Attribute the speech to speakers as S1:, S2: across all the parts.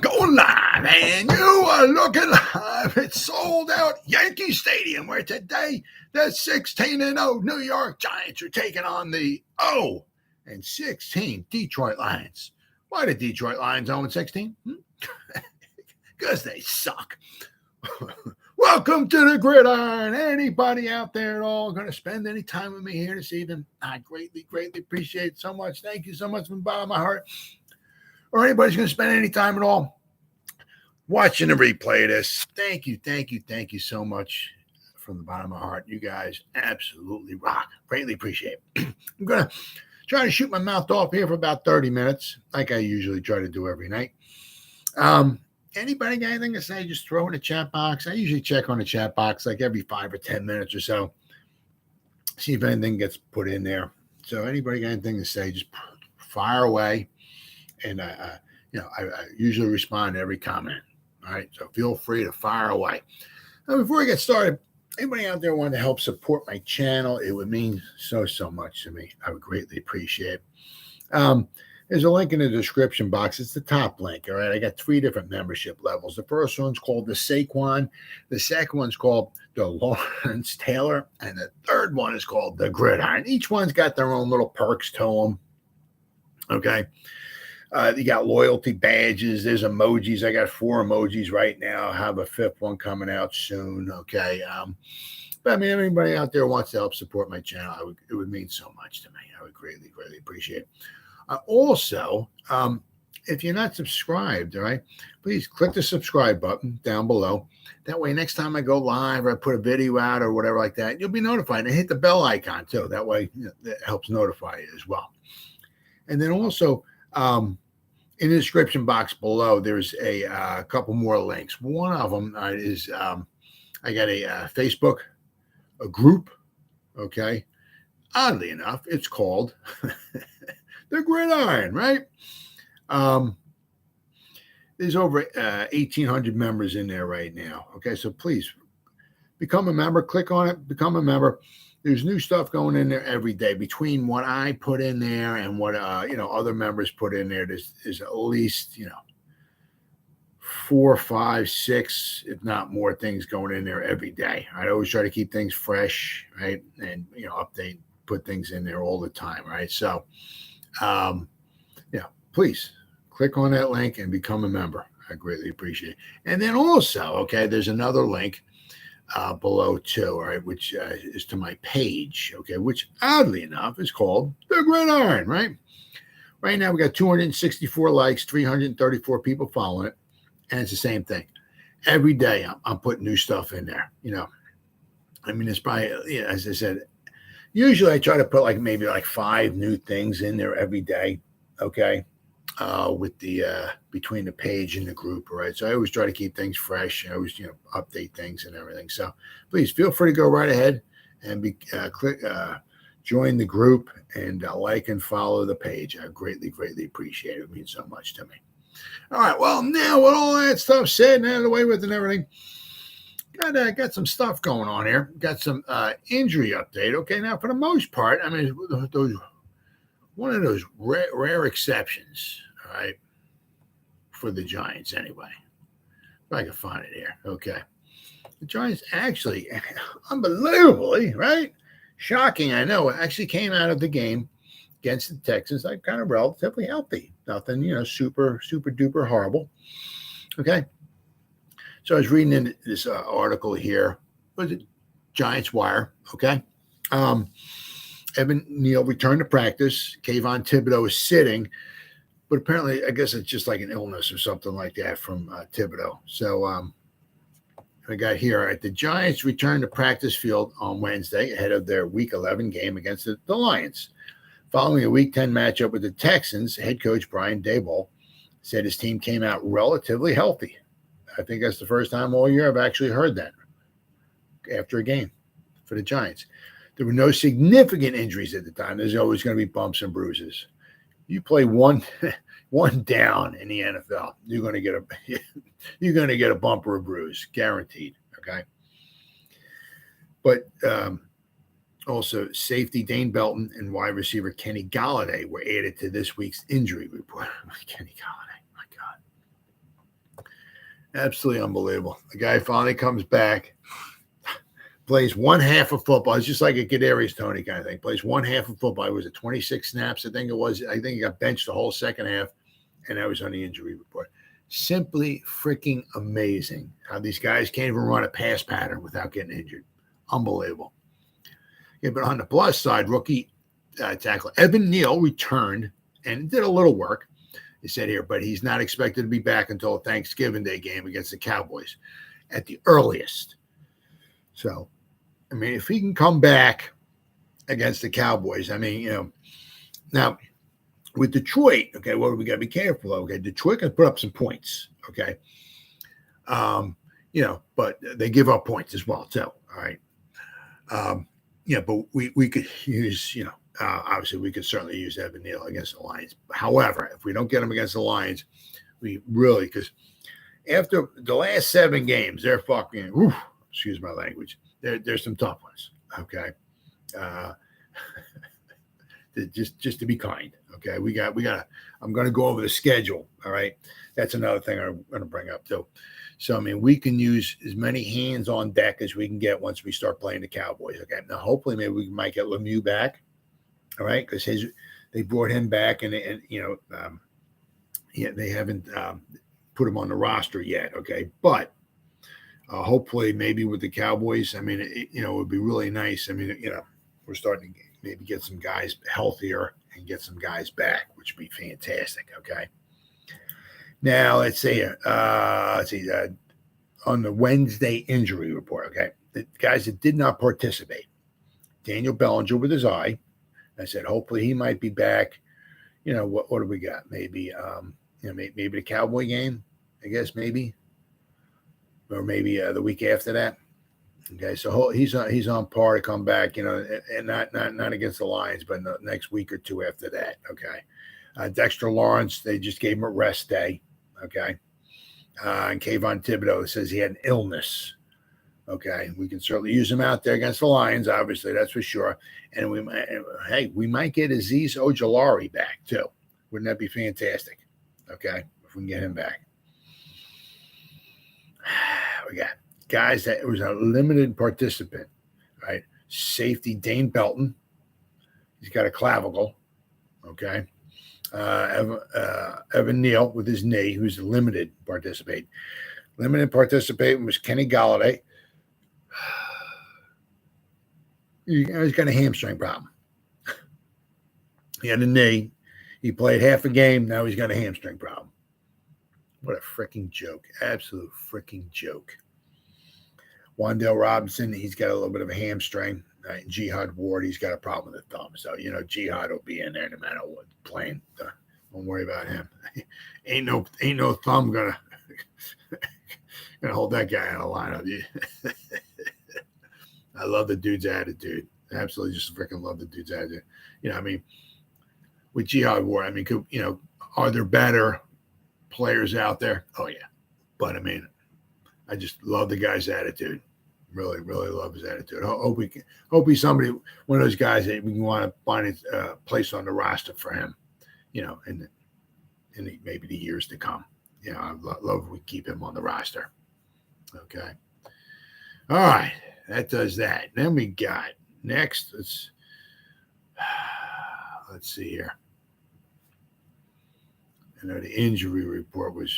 S1: Go live, and you are looking live. It's sold out Yankee Stadium, where today the 16-0 New York Giants are taking on the 0-16 Detroit Lions. Why the Detroit Lions 0-16? Because they suck. Welcome to the Gridiron. Anybody out there at all going to spend any time with me here this evening? I greatly appreciate it so much. Thank you so much from the bottom of my heart. Or anybody's going to spend any time at all watching the replay of this. Thank you so much from the bottom of my heart. You guys absolutely rock. Greatly appreciate it. I'm going to try to shoot my mouth off here for about 30 minutes, like I usually try to do every night. Anybody got anything to say, just throw in the chat box. I usually check on the chat box like every 5 or 10 minutes or so, see if anything gets put in there. So anybody got anything to say, just fire away. And I usually respond to every comment. All right, so feel free to fire away. Now, before we get started, anybody out there want to help support my channel? It would mean so much to me. I would greatly appreciate it. There's a link in the description box. It's the top link. All right, I got 3 different membership levels. The first one's called the Saquon. The second one's called the Lawrence Taylor, and the third one is called the Gridiron. Each one's got their own little perks to them. Okay. You got loyalty badges. There's emojis. I got 4 emojis right now. I have a 5th one coming out soon. Okay. But I mean, anybody out there wants to help support my channel, it would mean so much to me. I would greatly appreciate it. Also, if you're not subscribed, all right, please click the subscribe button down below. That way, next time I go live or I put a video out or whatever like that, you'll be notified. And hit the bell icon too. That way, that helps notify you as well. And then also, in the description box below, there's a couple more links. One of them is I got a Facebook, a group. Okay, oddly enough, it's called the Gridiron, right? There's over 1,800 members in there right now. Okay, so please become a member. Click on it, become a member. There's new stuff going in there every day. Between what I put in there and what other members put in there, there's at least 4, 5, 6, if not more, things going in there every day. I always try to keep things fresh, right? And update, put things in there all the time, right? So, please click on that link and become a member. I greatly appreciate it. And then also, okay, there's another link below too, all right, which is to my page, okay, which oddly enough is called the Gridiron, right? Right now we got 264 likes, 334 people following it, and it's the same thing. Every day I'm putting new stuff in there. I mean, it's probably, as I said, usually I try to put maybe 5 new things in there every day, okay, with the between the page and the group, right? So I always try to keep things fresh. I always update things and everything. So please feel free to go right ahead and join the group and like and follow the page. I greatly appreciate it. It means so much to me. All right, well, now with all that stuff said and out of the way with and everything, got some stuff going on here. Got some injury update. Okay, now for the most part, I mean, one of those rare exceptions, all right, for the Giants anyway. If I can find it here. Okay. The Giants actually, unbelievably, right? Shocking, I know, actually came out of the game against the Texans like kind of relatively healthy. Nothing, super duper horrible. Okay. So I was reading in this article here. Was it Giants Wire? Okay. Neal returned to practice. Kayvon Thibodeaux is sitting, but apparently, I guess it's just like an illness or something like that from Thibodeaux. So I got here, the Giants returned to practice field on Wednesday ahead of their Week 11 game against the Lions. Following a Week 10 matchup with the Texans, head coach Brian Daboll said his team came out relatively healthy. I think that's the first time all year I've actually heard that after a game for the Giants. There were no significant injuries at the time. There's always going to be bumps and bruises. You play one down in the NFL, you're going to get a bump or a bruise, guaranteed. Okay. But also, safety Dane Belton and wide receiver Kenny Golladay were added to this week's injury report. Kenny Golladay, my God. Absolutely unbelievable. The guy finally comes back, plays one half of football. It's just like a Kadarius Toney kind of thing. Plays one half of football. It was 26 snaps, I think it was. I think he got benched the whole second half, and that was on the injury report. Simply freaking amazing how these guys can't even run a pass pattern without getting injured. Unbelievable. Yeah, but on the plus side, rookie tackle Evan Neal returned and did a little work. He said here, but he's not expected to be back until a Thanksgiving Day game against the Cowboys at the earliest. So, I mean, if he can come back against the Cowboys, I mean, now with Detroit, okay, well, we got to be careful. Okay, Detroit can put up some points, okay, but they give up points as well too. All right, but we could use, obviously we could certainly use Evan Neal against the Lions. However, if we don't get him against the Lions, we really, because after the last 7 games, they're fucking. Excuse my language. There's some tough ones. Okay, just to be kind. Okay, we got. I'm going to go over the schedule. All right, that's another thing I'm going to bring up too. So I mean, we can use as many hands on deck as we can get once we start playing the Cowboys. Okay, now hopefully maybe we might get Lemieux back. All right, because they brought him back and they haven't put him on the roster yet. Okay, but. Hopefully, maybe with the Cowboys, I mean, it would be really nice. I mean, we're starting to maybe get some guys healthier and get some guys back, which would be fantastic. Okay. Now, let's see. On the Wednesday injury report, okay, the guys that did not participate, Daniel Bellinger with his eye. I said, hopefully he might be back. What do we got? Maybe, maybe the Cowboy game, I guess, maybe. Or maybe the week after that. Okay, so he's on par to come back, and not against the Lions, but the next week or two after that. Okay, Dexter Lawrence, they just gave him a rest day. Okay, and Kayvon Thibodeaux says he had an illness. Okay, we can certainly use him out there against the Lions, obviously, that's for sure. And we might get Azeez Ojulari back too. Wouldn't that be fantastic? Okay, if we can get him back. We got guys that it was a limited participant, right? Safety Dane Belton, he's got a clavicle, okay. Evan Neal with his knee, who's a limited participant. Limited participant was Kenny Golladay. He's got a hamstring problem. He had a knee. He played half a game. Now he's got a hamstring problem. What a freaking joke. Absolute freaking joke. Wan'Dale Robinson, he's got a little bit of a hamstring. Jihad Ward, he's got a problem with the thumb. So, Jihad will be in there no matter what playing. Don't worry about him. Ain't no thumb gonna hold that guy out of lineup. I love the dude's attitude. Absolutely just freaking love the dude's attitude. With Jihad Ward, are there better players out there? Oh yeah, but I just love the guy's attitude. Really, really love his attitude. Hope he's somebody, one of those guys that we want to find a place on the roster for him. In maybe the years to come. I love if we keep him on the roster. Okay. All right, that does that. Then we got next. Let's see here. The injury report was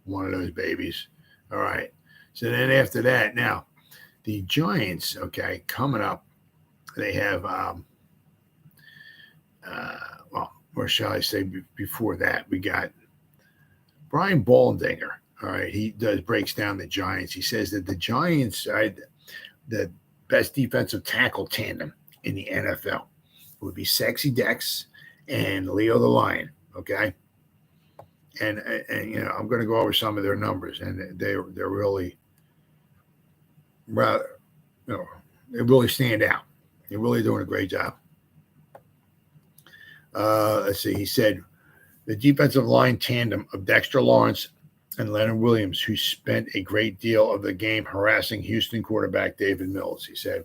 S1: one of those babies. All right. So then after that, now the Giants, okay, coming up, they have, or shall I say before that, we got Brian Baldinger. All right. He breaks down the Giants. He says that the Giants are the best defensive tackle tandem in the NFL. It would be Sexy Dex and Leo the Lion. Okay. And I'm going to go over some of their numbers, and they're really rather, they really stand out. They're really doing a great job. Let's see. He said the defensive line tandem of Dexter Lawrence and Leonard Williams, who spent a great deal of the game harassing Houston quarterback David Mills. He said,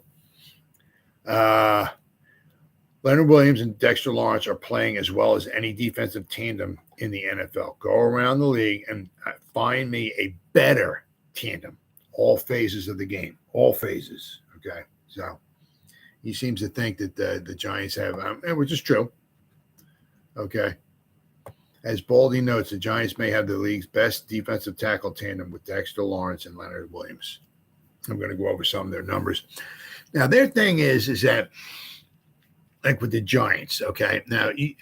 S1: Leonard Williams and Dexter Lawrence are playing as well as any defensive tandem in the NFL. Go around the league and find me a better tandem, all phases of the game, all phases. Okay, so he seems to think that the Giants have, which is true. Okay. As Baldy notes, the Giants may have the league's best defensive tackle tandem with Dexter Lawrence and Leonard Williams. I'm going to go over some of their numbers. Now, their thing is that, like with the Giants, okay? Now, you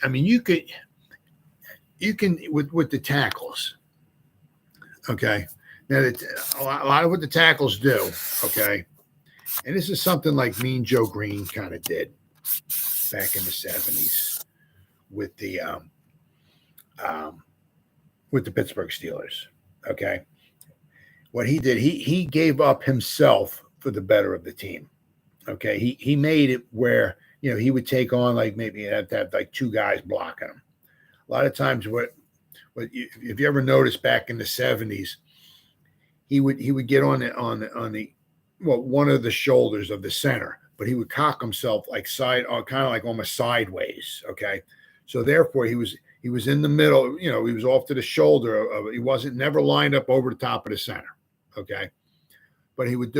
S1: can with the tackles, okay? Now, a lot of what the tackles do, okay? And this is something like Mean Joe Green kind of did back in the 70s with the Pittsburgh Steelers, okay? What he did, he gave up himself for the better of the team, okay? He made it where, he would take on, like, maybe have to have like two guys blocking him. A lot of times if you ever noticed back in the 70s, he would get on the one of the shoulders of the center, but he would cock himself like kind of like almost sideways, okay? So therefore he was in the middle, he was off to the shoulder of, he wasn't never lined up over the top of the center, okay? But he would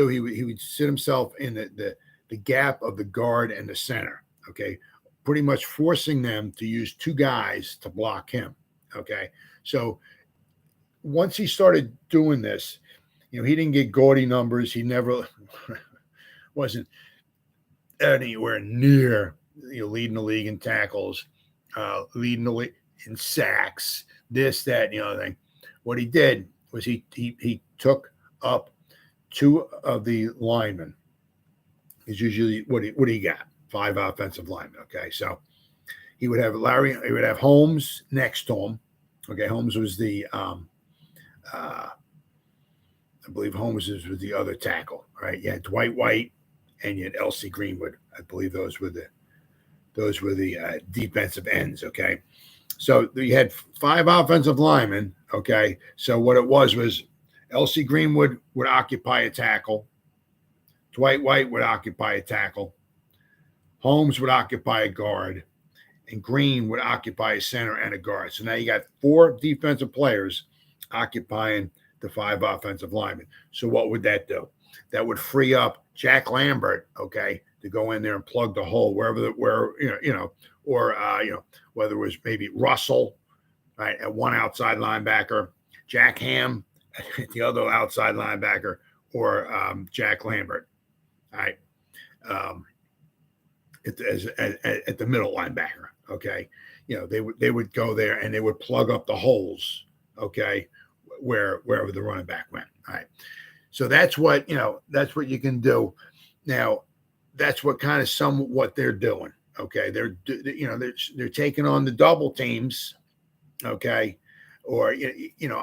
S1: sit himself in the gap of the guard and the center, okay? Pretty much forcing them to use two guys to block him, okay? So once he started doing this, he didn't get gaudy numbers. He never wasn't anywhere near, leading the league in tackles, leading the league in sacks, this, that, and the other thing. What he did was he took up two of the linemen. Is usually what he got, 5 offensive linemen. Okay, so he would have Holmes next to him. Okay, Holmes was the I believe Holmes was the other tackle, right? You had Dwight White and you had L.C. Greenwood. I believe those were the defensive ends. Okay, so you had 5 offensive linemen. Okay, so what it was L.C. Greenwood would occupy a tackle. Dwight White would occupy a tackle. Holmes would occupy a guard. And Green would occupy a center and a guard. So now you got 4 defensive players occupying the 5 offensive linemen. So what would that do? That would free up Jack Lambert, okay, to go in there and plug the hole whether it was maybe Russell, right, at one outside linebacker, Jack Ham at the other outside linebacker, or Jack Lambert, right, at the middle linebacker. Okay, they would go there and they would plug up the holes. Okay, wherever the running back went. All right, so that's what you can do. Now, that's what kind of what they're doing. Okay, they're taking on the double teams. Okay, or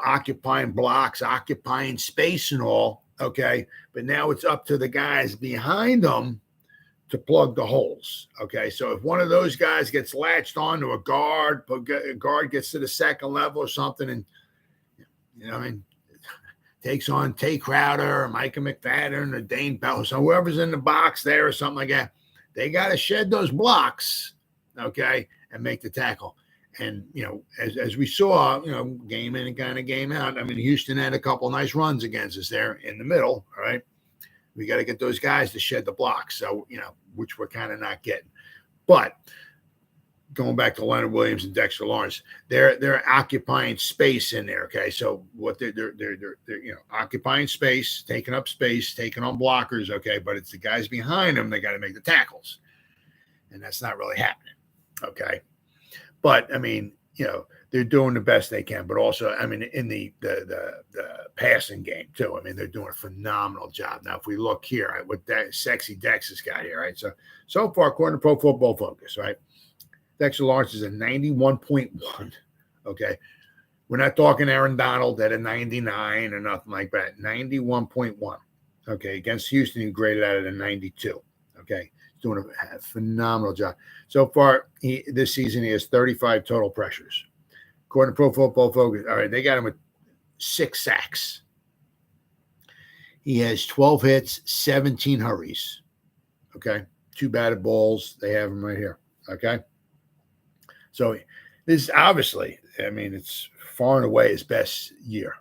S1: occupying blocks, occupying space, and all. Okay, but now it's up to the guys behind them to plug the holes. Okay, so if one of those guys gets latched onto a guard gets to the second level or something, and takes on Tay Crowder or Micah McFadden or Dane Bell, so whoever's in the box there or something like that, they got to shed those blocks, okay, and make the tackle. And as we saw, game in and kind of game out. I mean, Houston had a couple nice runs against us there in the middle. All right. We got to get those guys to shed the blocks. So, which we're kind of not getting. But going back to Leonard Williams and Dexter Lawrence, they're occupying space in there. Okay. So what they're occupying space, taking up space, taking on blockers. Okay. But it's the guys behind them that got to make the tackles. And that's not really happening. Okay. But I mean, they're doing the best they can, but also, I mean, in the passing game too. I mean, they're doing a phenomenal job. Now, if we look here, right, what that sexy Dex has got here, right? So far, according to Pro Football Focus, right, Dexter Lawrence is a 91.1. Okay, we're not talking Aaron Donald at a 99 or nothing like that. 91.1. Okay, against Houston, he graded out at a 92. Okay. Doing a phenomenal job. So far, this season, he has 35 total pressures. According to Pro Football Focus, all right, they got him with 6 sacks. He has 12 hits, 17 hurries. Okay, 2 batted balls. They have him right here. Okay. So this is obviously, I mean, it's far and away his best year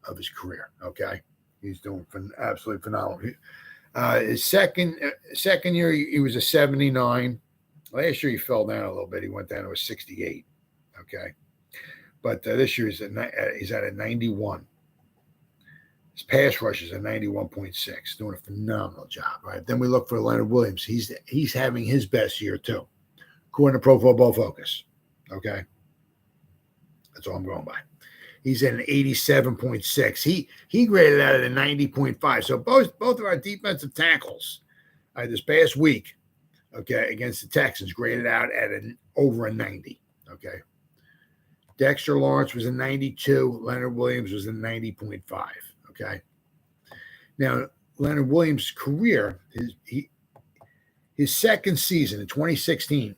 S1: of his career. Okay. He's doing absolutely phenomenal. His second year, he was a 79. Last year, he fell down a little bit. He went down to a 68. Okay. But this year, he's at a 91. His pass rush is a 91.6, doing a phenomenal job, right? Then we look for Leonard Williams. He's having his best year, too, according to Pro Football Focus. Okay. That's all I'm going by. He's at an 87.6. He graded out at a 90.5. So both of our defensive tackles this past week, okay, against the Texans, graded out at over a 90. Okay. Dexter Lawrence was a 92. Leonard Williams was a 90.5. Okay. Now, Leonard Williams' career, his second season in 2016,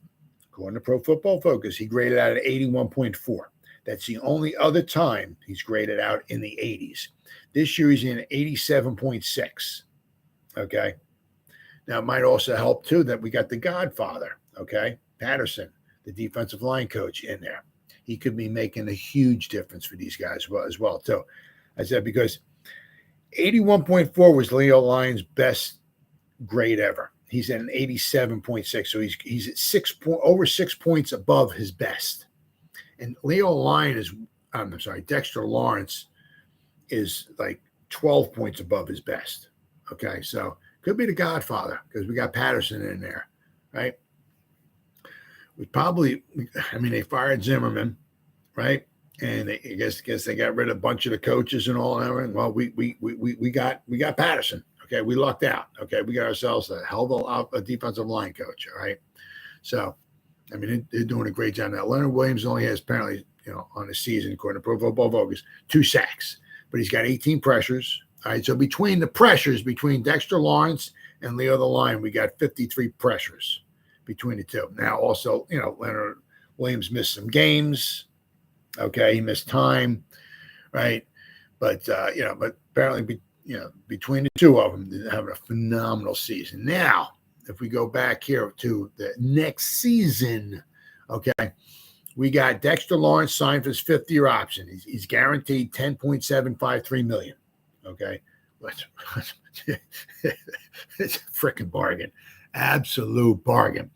S1: according to Pro Football Focus, he graded out at 81.4. That's the only other time he's graded out in the 80s. This year he's in 87.6. Okay. Now, it might also help, too, that we got the Godfather, okay, Patterson, the defensive line coach, in there. He could be making a huge difference for these guys as well, too. I said because 81.4 was Leo Lyon's best grade ever. He's at an 87.6, so he's at over 6 points above his best. And Dexter Lawrence is like 12 points above his best. Okay, so could be the Godfather because we got Patterson in there, right? They fired Zimmerman, right? And I guess they got rid of a bunch of the coaches and all that. Well, we got Patterson. Okay, we lucked out. Okay, we got ourselves a hell of a defensive line coach. All right, so I mean they're doing a great job now. Leonard Williams only has apparently on the season, according to Pro Football Focus, 2 sacks, but he's got 18 pressures. All right, so between the pressures between Dexter Lawrence and Leo the Lion, we got 53 pressures between the two. Now also, Leonard Williams missed some games. Okay, he missed time, right? But but apparently, between the two of them, they're having a phenomenal season. Now, if we go back here to the next season, okay, we got Dexter Lawrence signed for his 5th-year option. He's guaranteed $10.753 million. Okay, it's a freaking bargain, absolute bargain.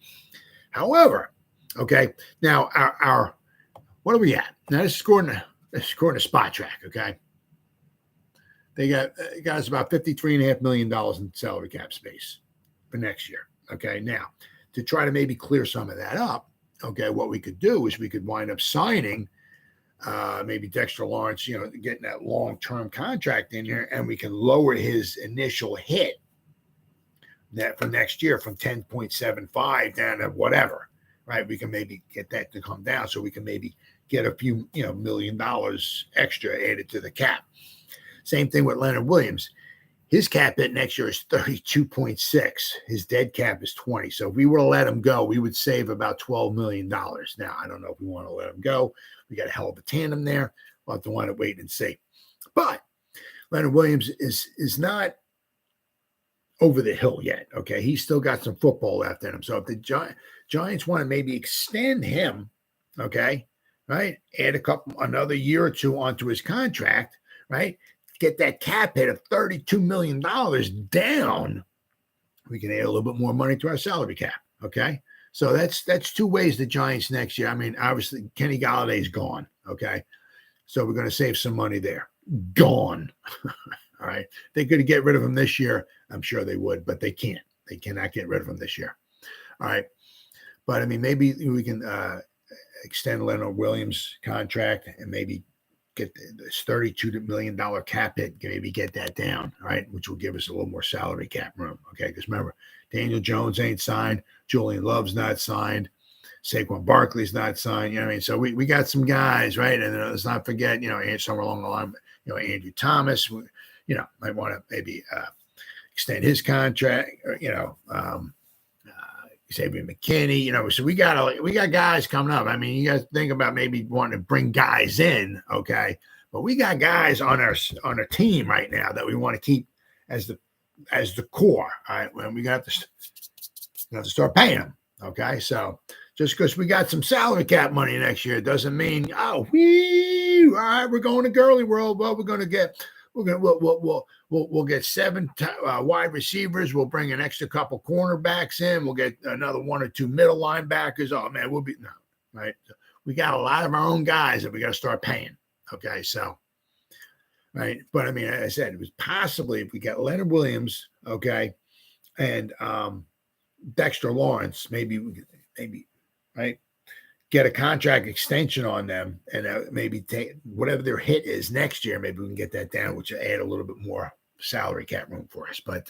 S1: However, okay, now our what are we at? Now this is according to Spot Track, okay? They got us about $53.5 million in salary cap space for next year. Okay. Now, to try to maybe clear some of that up, okay, what we could do is we could wind up signing maybe Dexter Lawrence, getting that long-term contract in here, and we can lower his initial hit that for next year from 10.75 down to whatever, right? We can maybe get that to come down so we can maybe get a few, $1 million extra added to the cap. Same thing with Leonard Williams. His cap hit next year is 32.6. His dead cap is 20. So if we were to let him go, we would save about $12 million. Now, I don't know if we want to let him go. We got a hell of a tandem there. We'll have to want to wait and see. But Leonard Williams is not over the hill yet. Okay. He's still got some football left in him. So if the Giants want to maybe extend him, okay, right, add another year or two onto his contract, right, get that cap hit of $32 million down, we can add a little bit more money to our salary cap. Okay. So that's 2 ways the Giants next year. I mean, obviously Kenny Galladay's gone. Okay. So we're going to save some money there. Gone. All right. They could get rid of him this year. I'm sure they would, but they can't. They cannot get rid of him this year. All right. But I mean, maybe we can extend Leonard Williams' contract and maybe get this $32 million cap hit, maybe get that down, right? Which will give us a little more salary cap room. Okay. Because remember, Daniel Jones ain't signed. Julian Love's not signed. Saquon Barkley's not signed. I mean? So we got some guys, right? And let's not forget, somewhere along the line, Andrew Thomas, might want to maybe extend his contract, or, Xavier McKinney, so we got guys coming up. I mean, you guys think about maybe wanting to bring guys in, okay? But we got guys on our team right now that we want to keep as the core. All right, when we got to start paying them, okay? So just because we got some salary cap money next year doesn't mean, all right, we're going to Gurley World. Well, we'll get 7 wide receivers. We'll bring an extra couple cornerbacks in. We'll get another 1 or 2 middle linebackers. Oh man, right. So we got a lot of our own guys that we got to start paying. Okay, so right, but I mean, as I said, it was possibly if we got Leonard Williams, okay, and Dexter Lawrence, maybe right, get a contract extension on them, and maybe take whatever their hit is next year. Maybe we can get that down, which will add a little bit more salary cap room for us. But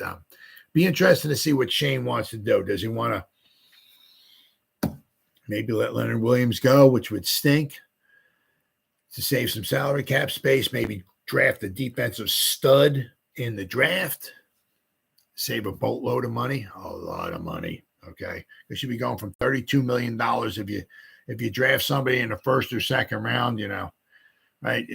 S1: be interesting to see what Shane wants to do. Does he want to maybe let Leonard Williams go, which would stink, to save some salary cap space? Maybe draft a defensive stud in the draft, save a boatload of money, a lot of money. Okay, they should be going from $32 million if you draft somebody in the first or second round, right?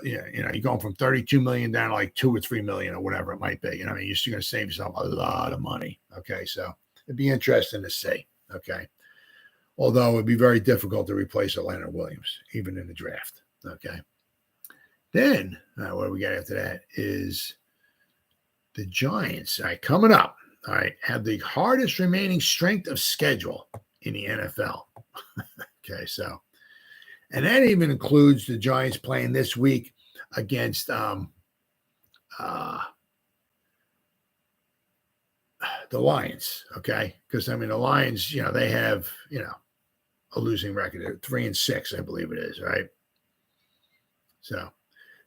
S1: You're going from $32 million down to like $2 or $3 million or whatever it might be. You're still going to save yourself a lot of money. Okay, so it'd be interesting to see. Okay, although it'd be very difficult to replace a Leonard Williams even in the draft. Okay, then what do we got after that is the Giants. All right, coming up. All right, have the hardest remaining strength of schedule in the NFL. Okay, so, and that even includes the Giants playing this week against the Lions. Okay, because the Lions, they have a losing record. They're 3-6, I believe it is, right? So,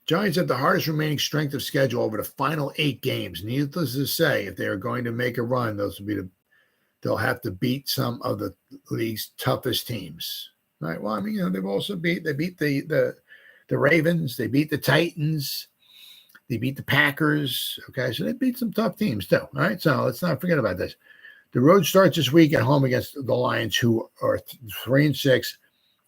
S1: Giants have the hardest remaining strength of schedule over the final 8 games. Needless to say, if they are going to make a run, they'll have to beat some of the league's toughest teams. Right? Well, they've also beat the Ravens, they beat the Titans, they beat the Packers. Okay, so they beat some tough teams too. All right, so let's not forget about this. The road starts this week at home against the Lions, who are 3-6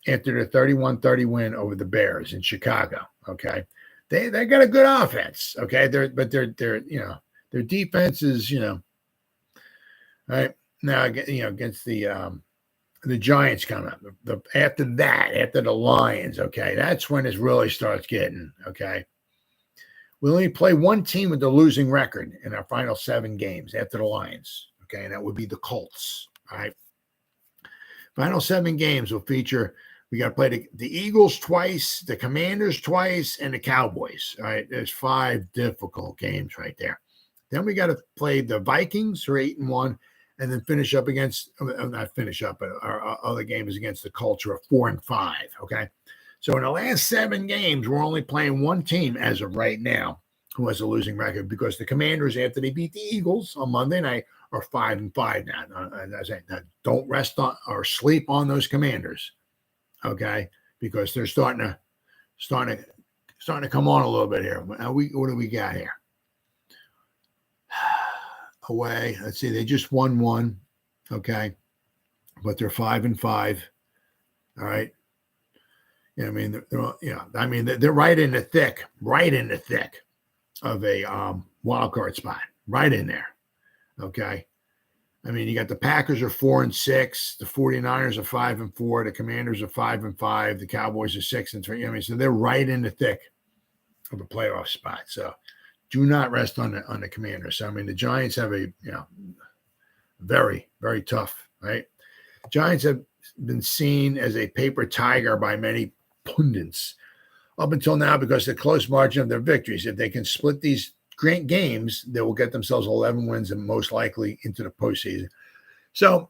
S1: after their 31-30 win over the Bears in Chicago. Okay. They got a good offense, okay. Their defense is right now against the Giants coming up. After the Lions, okay, that's when it really starts getting okay. We only play one team with the losing record in our final 7 games after the Lions, okay, and that would be the Colts. All right, final 7 games will feature. We got to play the Eagles twice, the Commanders twice, and the Cowboys. All right, there's 5 difficult games right there. Then we got to play the Vikings, who are 8-1, and then finish up against, not finish up, but our other game is against the Colts, who are 4-5. Okay, so in the last 7 games, we're only playing one team as of right now who has a losing record, because the Commanders, after they beat the Eagles on Monday night, are 5-5 now. And I say, don't rest on or sleep on those Commanders. Okay, because they're starting to come on a little bit here. What do we got here? Away. Let's see. They just won 1. Okay, but they're 5-5. All right. They're right in the thick of a wild card spot, right in there. Okay. You got the Packers are 4-6, the 49ers are 5-4, the Commanders are 5-5, the Cowboys are 6-3. So they're right in the thick of a playoff spot. So do not rest on the Commanders. So, the Giants have a very, very tough, right? Giants have been seen as a paper tiger by many pundits up until now because of the close margin of their victories. If they can split these great games, they will get themselves 11 wins and most likely into the postseason. So,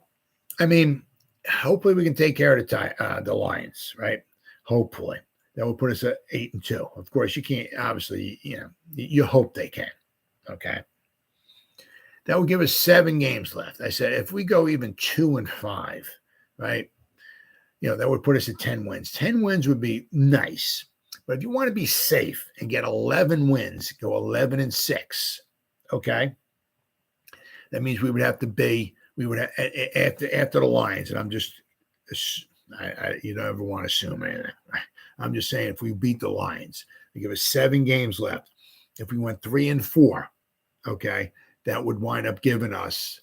S1: hopefully we can take care of the Lions, right? Hopefully. That will put us at 8-2. Of course, you can't, obviously, you hope they can, okay? That will give us 7 games left. I said, if we go even 2-5, right, that would put us at 10 wins. 10 wins would be nice. But if you want to be safe and get 11 wins, go 11-6, okay? That means we would have after the Lions, and you don't ever want to assume anything. I'm just saying, if we beat the Lions, they give us 7 games left. If we went 3-4, okay, that would wind up giving us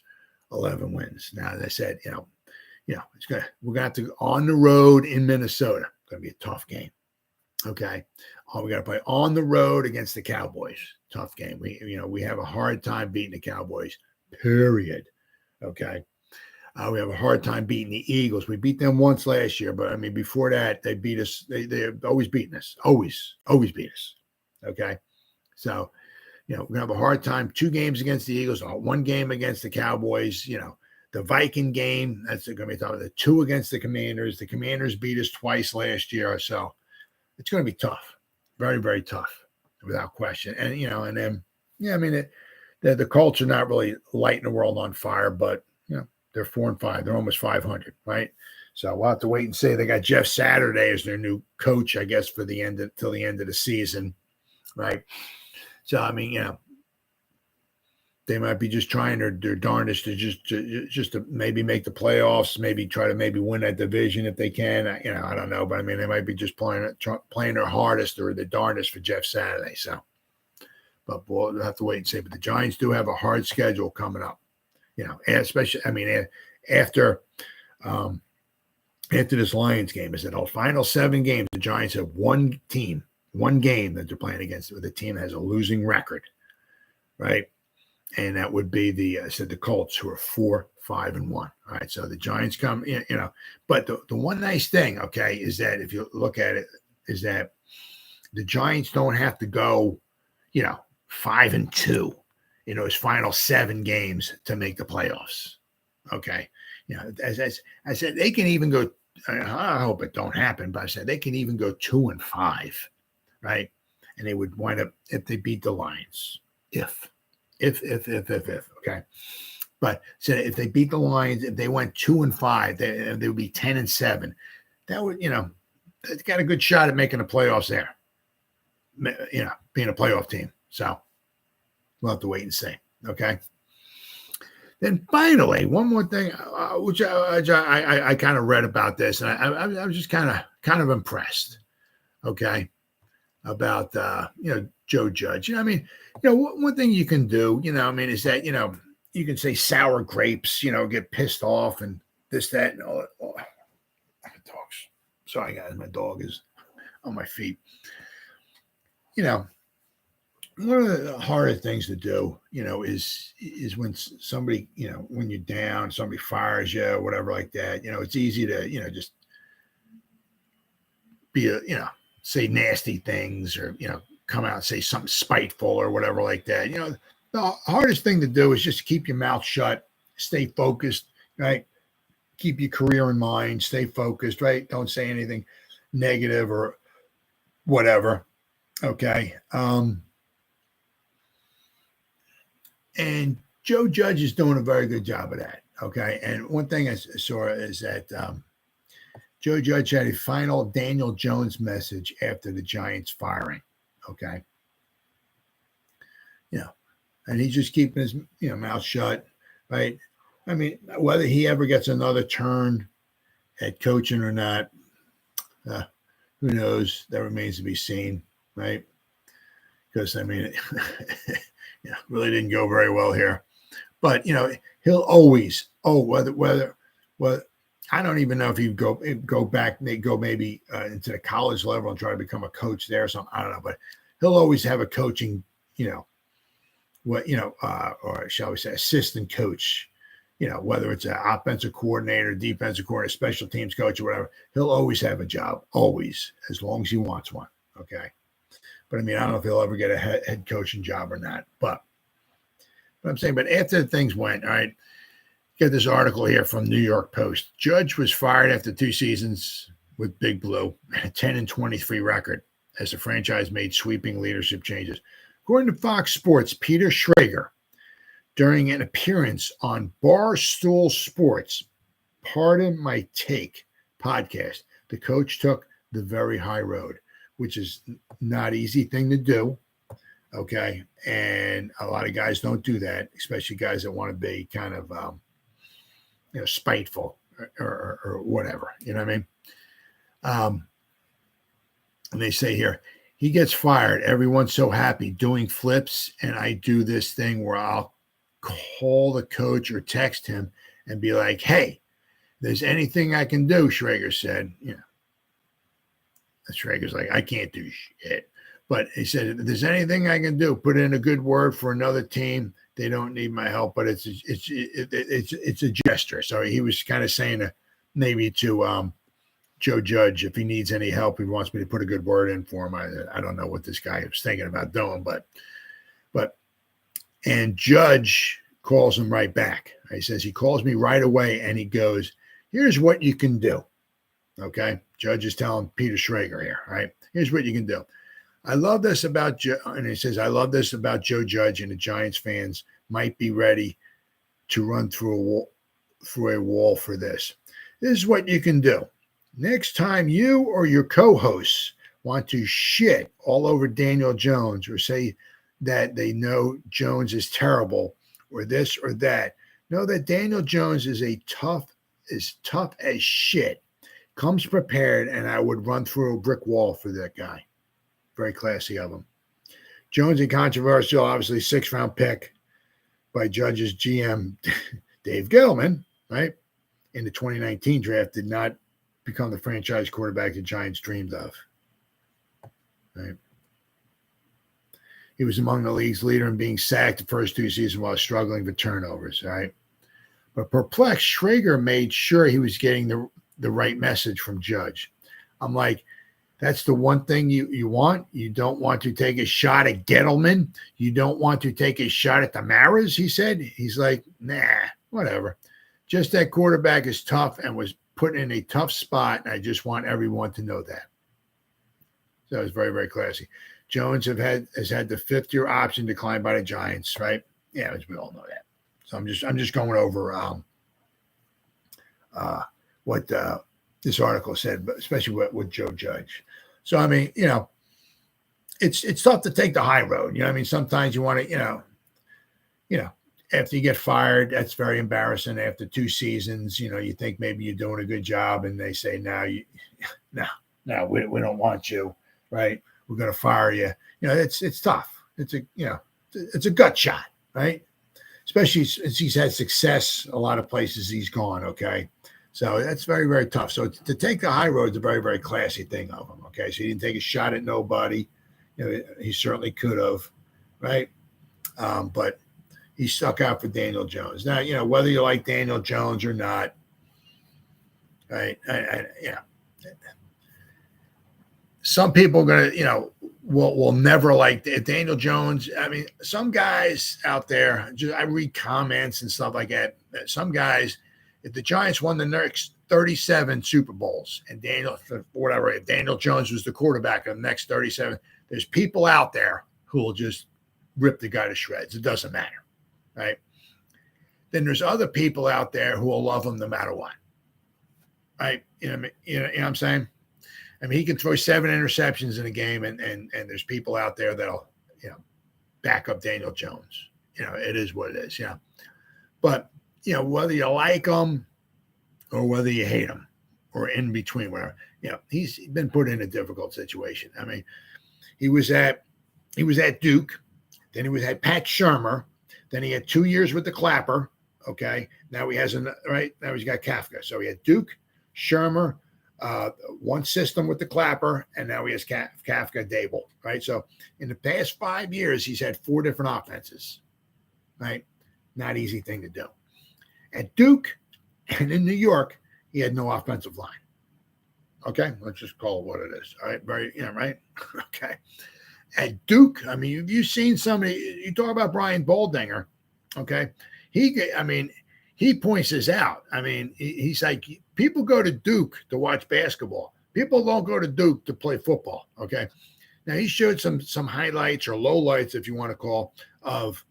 S1: 11 wins. Now, as I said, we're gonna have to go on the road in Minnesota. It's gonna be a tough game. Okay. We got to play on the road against the Cowboys. Tough game. We have a hard time beating the Cowboys, period. Okay. We have a hard time beating the Eagles. We beat them once last year, but I mean, before that, they beat us. They're always beating us. Always beat us. Okay. So, we're going to have a hard time. 2 games against the Eagles, 1 game against the Cowboys. The Viking game, that's going to be tough. The 2 against the Commanders. The Commanders beat us twice last year. So it's going to be tough. Very, very tough, without question. And, and then, the Colts are not really lighting the world on fire, but, they're 4-5. They're almost 500, right? So we'll have to wait and see. They got Jeff Saturday as their new coach, I guess, till the end of the season, right? So, they might be just trying their darndest to just to maybe make the playoffs, maybe try to win that division if they can. I don't know, but they might be just playing their hardest or the darndest for Jeff Saturday. So, but we'll have to wait and see. But the Giants do have a hard schedule coming up, especially after this Lions game. Is that the final 7 games? The Giants have one game that they're playing against with a team that has a losing record, right? And that would be the Colts, who are 4-5-1. All right. So the Giants come, but the one nice thing, okay, is that if you look at it, is that the Giants don't have to go, 5-2 in those final 7 games to make the playoffs. Okay. As I said, they can even go, I hope it don't happen, but I said they can even go 2-5, right? And they would wind up, if they beat the Lions, if, okay. But so if they beat the Lions, if they went 2-5, they would be 10-7. That would, they got a good shot at making the playoffs there. Being a playoff team. So we'll have to wait and see. Okay. Then finally, one more thing, which I kind of read about this, and I was just kind of impressed. Okay. About Joe Judge. One thing you can do, is that you can say sour grapes, get pissed off and this, that, and all that. Oh, dogs. Sorry, guys, my dog is on my feet. One of the harder things to do, is when somebody, when you're down, somebody fires you, or whatever like that. It's easy to, just be say nasty things, or come out and say something spiteful or whatever like that. The hardest thing to do is just keep your mouth shut, stay focused, right? Keep your career in mind, stay focused, right? Don't say anything negative or whatever. Okay. And Joe Judge is doing a very good job of that. Okay. And one thing I saw is that Joe Judge had a final Daniel Jones message after the Giants firing. Okay. And he's just keeping his mouth shut, right? Whether he ever gets another turn at coaching or not, who knows? That remains to be seen, right? Because it really didn't go very well here. But he'll always whether I don't even know if he'd go back, go maybe into the college level and try to become a coach there or something. I don't know, but he'll always have a coaching, or shall we say, assistant coach. Whether it's an offensive coordinator, defensive coordinator, special teams coach, or whatever, he'll always have a job, always, as long as he wants one. Okay, but I don't know if he'll ever get a head coaching job or not. But I'm saying, but after things went, all right. Get this article here from New York Post. Judge was fired after 2 seasons with Big Blue, a 10-23 record, as the franchise made sweeping leadership changes. According to Fox Sports, Peter Schrager, during an appearance on Barstool Sports, Pardon My Take podcast, the coach took the very high road, which is not an easy thing to do. Okay. And a lot of guys don't do that, especially guys that want to be kind of, spiteful or whatever, you know what I mean? And they say here, he gets fired. Everyone's so happy doing flips. And I do this thing where I'll call the coach or text him and be like, hey, there's anything I can do, Schrager said. Schrager's like, I can't do shit. But he said, if there's anything I can do, put in a good word for another team. They don't need my help, but it's a gesture. So he was kind of saying maybe to Joe Judge, if he needs any help, he wants me to put a good word in for him. I don't know what this guy was thinking about doing, and Judge calls him right back. He says he calls me right away, and he goes, here's what you can do. Okay? Judge is telling Peter Schrager here, right? Here's what you can do. I love this about Joe, and he says, I love this about Joe Judge, and the Giants fans might be ready to run through a wall for this. This is what you can do. Next time you or your co-hosts want to shit all over Daniel Jones or say that they know Jones is terrible or this or that, know that Daniel Jones is tough as shit, comes prepared, and I would run through a brick wall for that guy. Very classy of him. Jones and controversial, obviously 6th-round pick by Judge's GM Dave Gettleman, right? In the 2019 draft, did not become the franchise quarterback the Giants dreamed of. Right? He was among the league's leader in being sacked the first 2 seasons while struggling with turnovers, right? But perplexed, Schrager made sure he was getting the right message from Judge. I'm like, that's the one thing you want. You don't want to take a shot at Gettleman. You don't want to take a shot at the Maras, he said. He's like, nah, whatever. Just that quarterback is tough and was put in a tough spot, and I just want everyone to know that. So it was very, very classy. Jones has had the 5th-year option declined by the Giants, right? Yeah, as we all know that. So I'm just going over what this article said, but especially with Joe Judge. So I mean, it's tough to take the high road. I mean, sometimes you want to, after you get fired, that's very embarrassing. After 2 seasons, you think maybe you're doing a good job, and they say, no, we don't want you, right? We're going to fire you. It's tough. It's a gut shot, right? Especially since he's had success a lot of places he's gone. Okay. So that's very, very tough. So to take the high road is a very, very classy thing of him. Okay. So he didn't take a shot at nobody. He certainly could have, right? But he stuck out for Daniel Jones. Now, whether you like Daniel Jones or not, right? Some people are going to, will never like Daniel Jones. I mean, some guys out there, I read comments and stuff like that. Some guys, if the Giants won the next 37 Super Bowls and if Daniel Jones was the quarterback of the next 37, there's people out there who will just rip the guy to shreds. It doesn't matter, right? Then there's other people out there who will love him no matter what, right? You know what I'm saying? I mean, he can throw 7 interceptions in a game, and there's people out there that'll, back up Daniel Jones. It is what it is, But, whether you like him or whether you hate him or in between, whatever, he's been put in a difficult situation. I mean, he was at Duke, then he was at Pat Shurmur, then he had 2 years with the Clapper. Okay, now he has now he's got Kafka. So he had Duke, Shurmur, one system with the Clapper, and now he has Kafka, Dable, right? So in the past 5 years, he's had 4 different offenses, right? Not easy thing to do. At Duke and in New York, he had no offensive line. Okay, let's just call it what it is. All right, right? Okay. At Duke, I mean, have you seen somebody? You talk about Brian Baldinger, okay? He points this out. I mean, he's like, people go to Duke to watch basketball. People don't go to Duke to play football, okay? Now, he showed some highlights or lowlights, if you want to call, of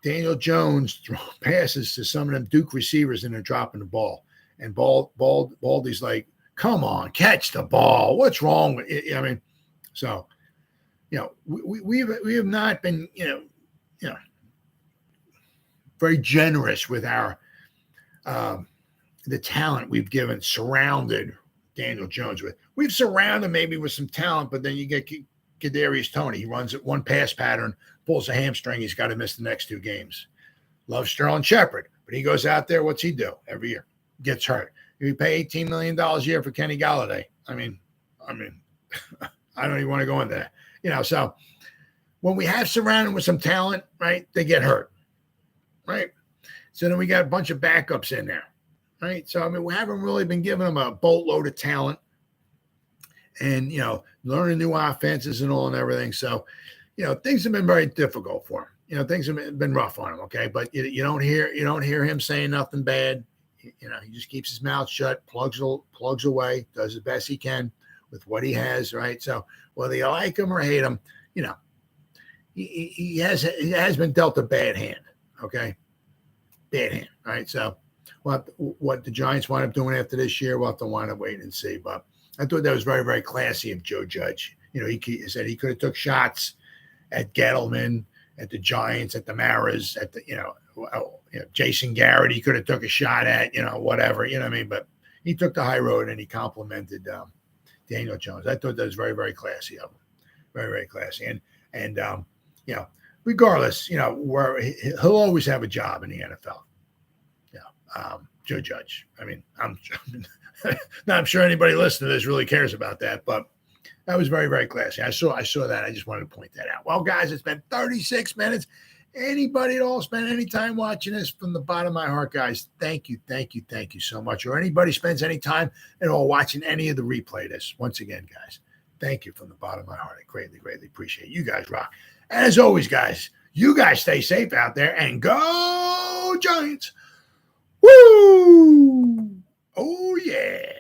S1: Daniel Jones throwing passes to some of them Duke receivers, and they're dropping the ball. And Baldy's like, come on, catch the ball. What's wrong with it? I mean, so, we have not been, very generous with our the talent we've surrounded Daniel Jones with. We've surrounded maybe with some talent, but then you get Kadarius Toney. He runs one pass pattern, pulls a hamstring. He's got to miss the next 2 games. Love Sterling Shepard, but he goes out there. What's he do every year? Gets hurt. You pay $18 million a year for Kenny Golladay. I mean, I don't even want to go into that. You know, so when we have surrounded with some talent, right, they get hurt, right? So then we got a bunch of backups in there, right? So, I mean, we haven't really been giving them a boatload of talent and, you know, learning new offenses and all and everything. So, you know, things have been very difficult for him. You know, things have been rough on him, okay? But you don't hear him saying nothing bad. You know, he just keeps his mouth shut, plugs away, does the best he can with what he has, right? So whether you like him or hate him, you know, he has been dealt a bad hand, okay? Bad hand, right? So what the Giants wind up doing after this year, we'll have to wind up waiting and see. But I thought that was very, very classy of Joe Judge. You know, he said he could have took shots at Gettleman, at the Giants, at the Maras, at the, you know, Jason Garrett, he could have took a shot at, you know, whatever, you know what I mean? But he took the high road and he complimented Daniel Jones. I thought that was very, very classy of him. Very, very classy. And you know, regardless, you know, where he'll always have a job in the NFL. Yeah. Joe Judge. I mean, I'm not sure anybody listening to this really cares about that, but that was very, very classy. I saw that. I just wanted to point that out. Well, guys, it's been 36 minutes. Anybody at all spend any time watching this, from the bottom of my heart, guys, thank you so much. Or anybody spends any time at all watching any of the replay of this, once again, guys, thank you from the bottom of my heart. I greatly, greatly appreciate it. You guys rock. And as always, guys, you guys stay safe out there and go Giants. Woo! Oh, yeah.